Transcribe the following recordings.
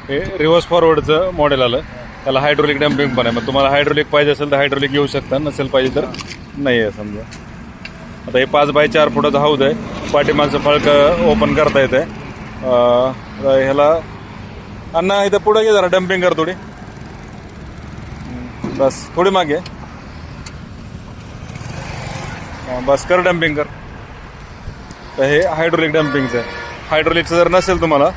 हे reverse फॉरवर्डचं model आलं. त्याला हायड्रोलिक डम्पिंग पण आहे. मग तुम्हाला हायड्रोलिक पाहिजे असेल तर हायड्रोलिक घेऊ शकता, नसेल पाहिजे तर नाही आहे समजा. आता हे 5x4 फुटाचं हौद आहे. पाठीमागचं फळकं ओपन करता येतं आहे. ह्याला अण्णा इथं पुढं घे जरा, डम्पिंग कर थोडी, बस थोडी मागे, बस कर डम्पिंग कर. तर हे हायड्रोलिक डम्पिंगचं आहे. हायड्रोलिकचं जर नसेल तुम्हाला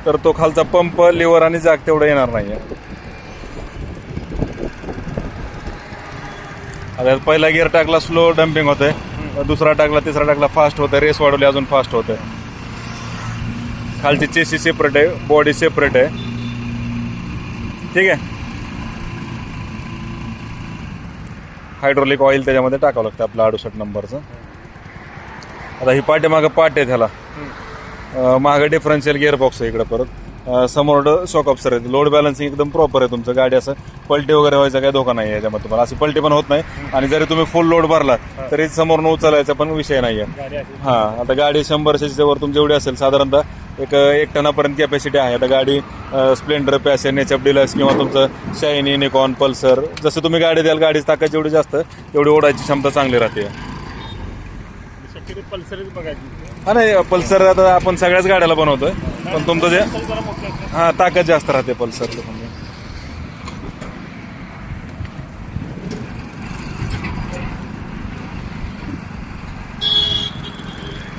तर तो खालचा पंप, लिव्हर आणि जॅक तेवढं येणार नाही आहे. आता पहिला गिअर टाकला स्लो डम्पिंग होतंय, दुसरा टाकला, तिसरा टाकला फास्ट होतंय, रेस वाढवली अजून फास्ट होतंय. खालची चेसी सेपरेट आहे, बॉडी सेपरेट आहे. ठीक आहे. हायड्रोलिक ऑइल त्याच्यामध्ये टाकावं लागतं आपलं 68 नंबरचं. आता ही पाठीमागं पाट आहे त्याला, मागं डिफरन्शियल गिअर बॉक्स आहे इकडं. परत समोर शॉक ऑब्सर आहे. लोड बॅलन्सिंग एकदम प्रॉपर आहे तुमचं. गाडी असं पलटी वगैरे व्हायचा काही धोका नाही आहे याच्यामध्ये तुम्हाला. अशी पलटी पण होत नाही. आणि जरी तुम्ही फुल लोड भरला तरी समोरनं उचलायचा पण विषय नाही आहे. हां, आता गाडी 100 वर तुमची एवढी असेल साधारणतः, एक टनापर्यंत कॅपॅसिटी आहे. आता गाडी स्प्लेंडर, पॅशन, एचएफ डिलक्स किंवा तुमचं शायनी, निकॉन, पल्सर, जसं तुम्ही गाडी द्याल गाडीची ताकद जेवढी जास्त तेवढी ओढायची क्षमता चांगली राहते. हा नाही, पल्सर आता आपण सगळ्याच गाड्याला बनवतोय, पण तुमचं जे हां ताकद जास्त राहते पल्सरचं. म्हणजे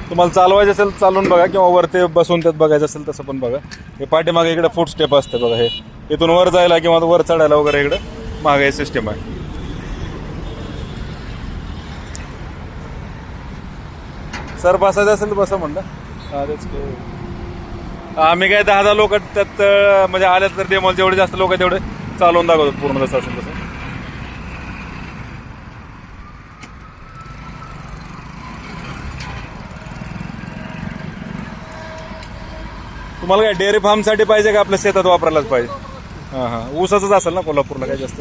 तुम्हाला चालवायचं असेल चालून बघा, किंवा वरती बसून त्यात बघायचं असेल तसं पण बघा. हे पाठीमागे इकडे फूट स्टेप असते बघा. हे इथून वर जायला किंवा वर चढायला वगैरे इकडे मागे सिस्टीम आहे. सर बसायचं असेल तर बसा म्हणलं. आम्ही काय 10 लोक त्यात म्हणजे आल्यात तर डेमॉल जेवढे जास्त लोक तेवढे चालवून दाखवतो पूर्ण जसं असेल तसं. तुम्हाला काय डेअरी फार्मसाठी पाहिजे का आपल्या शेतात वापरायलाच पाहिजे? हां हां, ऊसाचंच असेल ना कोल्हापूरला काय जास्त.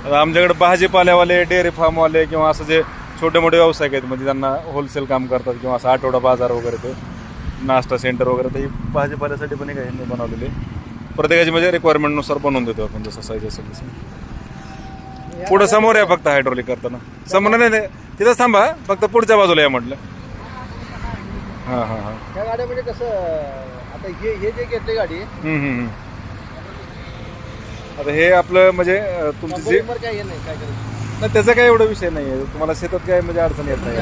आता आमच्याकडे भाजीपाल्यावाले, डेअरी फार्मवाले किंवा असं जे छोटे मोठे व्यावसायिक आहेत, म्हणजे त्यांना होलसेल काम करतात किंवा असं आठवडा बाजार वगैरे, ते नाश्ता सेंटर वगैरे, तर ही भाजीपाल्यासाठी पण काही बनवलेली. प्रत्येकाची म्हणजे रिक्वायरमेंटनुसार बनवून देतो आपण, जसं साईज असेल तसं. पुढं समोर आहे फक्त हायड्रोलिक करताना. समोर नाही, तिथंच थांबा, फक्त पुढच्या बाजूला या म्हटलं. हां हां हां. या गाड्यामध्ये कसं आता हे जे घेतले गाडी, आता हे आपलं म्हणजे तुमचं जे काय नाही, काय करायचं नाही त्याचा काही एवढा विषय नाही आहे. तुम्हाला शेतात काय म्हणजे अडचण येत नाही.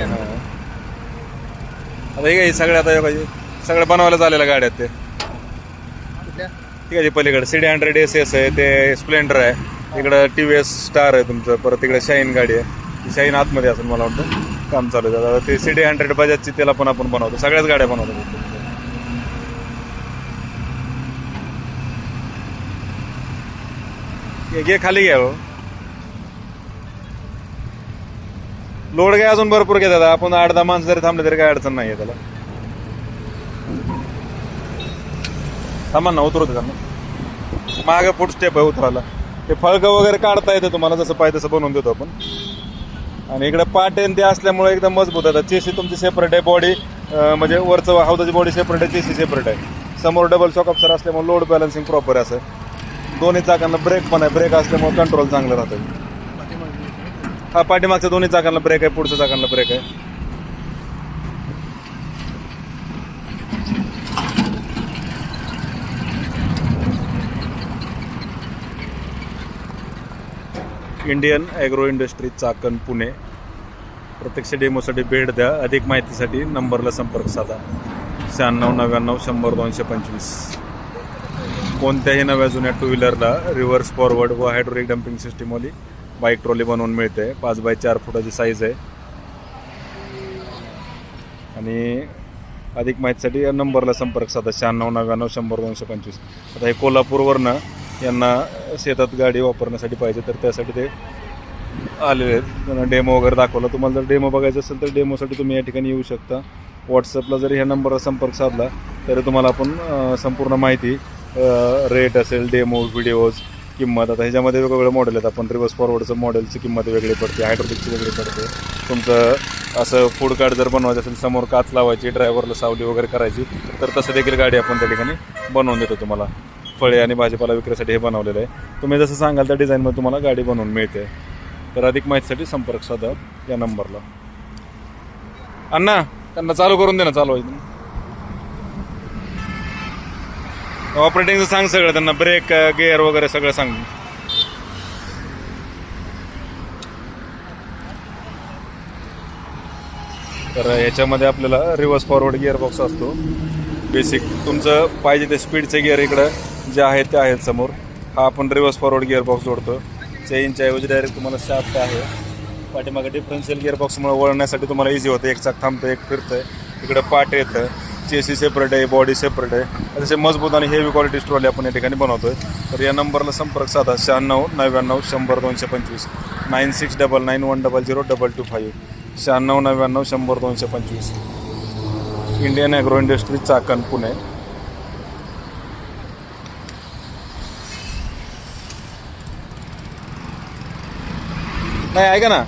आता हे काही सगळ्या आता पाहिजे सगळ्या बनवायला झालेल्या गाड्या आहेत ते. ठीक आहे. पलीकडे CD100 SS आहे, ते स्प्लेंडर आहे, इकडं TVS स्टार आहे तुमचं, परत इकडे शाईन गाडी आहे. ती शाईन आतमध्ये असेल मला वाटतं, काम चालू आहे. ते CD100 बजाजची त्याला पण आपण बनवतो, सगळ्याच गाड्या बनवतो. घे खाली घ्या. लोड काय अजून भरपूर घेतात. आपण 8-10 माणसं जरी थांबले तरी काय अडचण नाही आहे त्याला. थांबा ना, उतरवते त्यांना. मागे फूट स्टेप आहे उतरायला. ते फळकं वगैरे काढता येतं तुम्हाला, जसं पाहिजे तसं बनवून देतो आपण. आणि इकडे पाटेन ते असल्यामुळे एकदम मजबूत आहे. चेसी तुमची सेपरेट आहे, बॉडी म्हणजे वरचं हौदाची बॉडी सेपरेट आहे, चेसी सेपरेट आहे. समोर डबल शॉक ऑब्सर असल्यामुळे लोड बॅलन्सिंग प्रॉपर आहे. असं दोन्ही चाकांना ब्रेक पण आहे, ब्रेक असल्यामुळे कंट्रोल चांगलं राहतं. हा, पाठीमागच्या दोन्ही चाकांना ब्रेक आहे, पुढच्या चाकांना ब्रेक आहे. Indian agro industry, Chakan, Pune. प्रत्यक्ष डेमोसाठी भेट द्या. अधिक माहितीसाठी नंबरला संपर्क साधा. 9699 कोणत्याही नव्या जुन्या टू व्हीलरला रिव्हर्स फॉरवर्ड व हायड्रोलिक डम्पिंग सिस्टीमवाली बाईक ट्रॉली बनवून मिळते. 5x4 फुटाची साईज आहे. आणि अधिक माहितीसाठी या नंबरला संपर्क साधा. 9699 आता हे कोल्हापूरवरनं यांना शेतात गाडी वापरण्यासाठी पाहिजे, तर त्यासाठी ते आलेले आहेत. त्यांना डेमो वगैरे दाखवला. तुम्हाला जर डेमो बघायचं असेल तर डेमोसाठी तुम्ही या ठिकाणी येऊ शकता. व्हॉट्सअपला जरी ह्या नंबरला संपर्क साधला तरी तुम्हाला आपण संपूर्ण माहिती, रेट असेल, डेमो, व्हिडिओज किंमत. आता ह्याच्यामध्ये वेगवेगळे मॉडेल आहेत. आपण रिव्हर्स फॉरवर्डचं मॉडेलची किंमत वेगळी पडते, हायड्रोलिकची वेगळी पडते. तुमचं असं फूड कार्ट जर बनवायचं असेल, समोर काच लावायची, ड्रायव्हरला सावली वगैरे करायची, तर तसं देखील गाडी आपण त्या ठिकाणी बनवून देतो तुम्हाला. फळे आणि भाजीपाला विक्रीसाठी हे बनवलेलं आहे. तुम्ही जसं सांगाल त्या डिझाईनमध्ये तुम्हाला गाडी बनवून मिळते. तर अधिक माहितीसाठी संपर्क साधा या नंबरला. अण्णा त्यांना चालू करून दे ना, चालू आहे ऑपरेटिंगचं सांग सगळं त्यांना, ब्रेक गिअर वगैरे सगळं सांग. तर याच्यामध्ये आपल्याला रिव्हर्स फॉरवर्ड गिअर बॉक्स असतो बेसिक. तुमचं पाहिजे ते स्पीडचे गिअर इकडं जे आहेत ते आहेत समोर. हा आपण रिव्हर्स फॉरवर्ड गिअर बॉक्स जोडतो. चेनच्या ऐवजी डायरेक्ट तुम्हाला शाफ्ट आहे. पाठीमागे डिफरन्शियल गिअर बॉक्समुळे वळण्यासाठी तुम्हाला इझी होतं. एक चाक थांबतं, एक फिरतं. इकडं पाट येतं, चेसी सेपरेट आहे, बॉडी सेपरेट आहे. असे मजबूत आणि हेवी क्वालिटी ट्रॉली आपण या ठिकाणी बनवतोय. तर या नंबरला संपर्क साधा 96 99 100 225 9699100225 96 99 100 225. Indian agro industry, Chakan, Pune. नाही ऐका ना,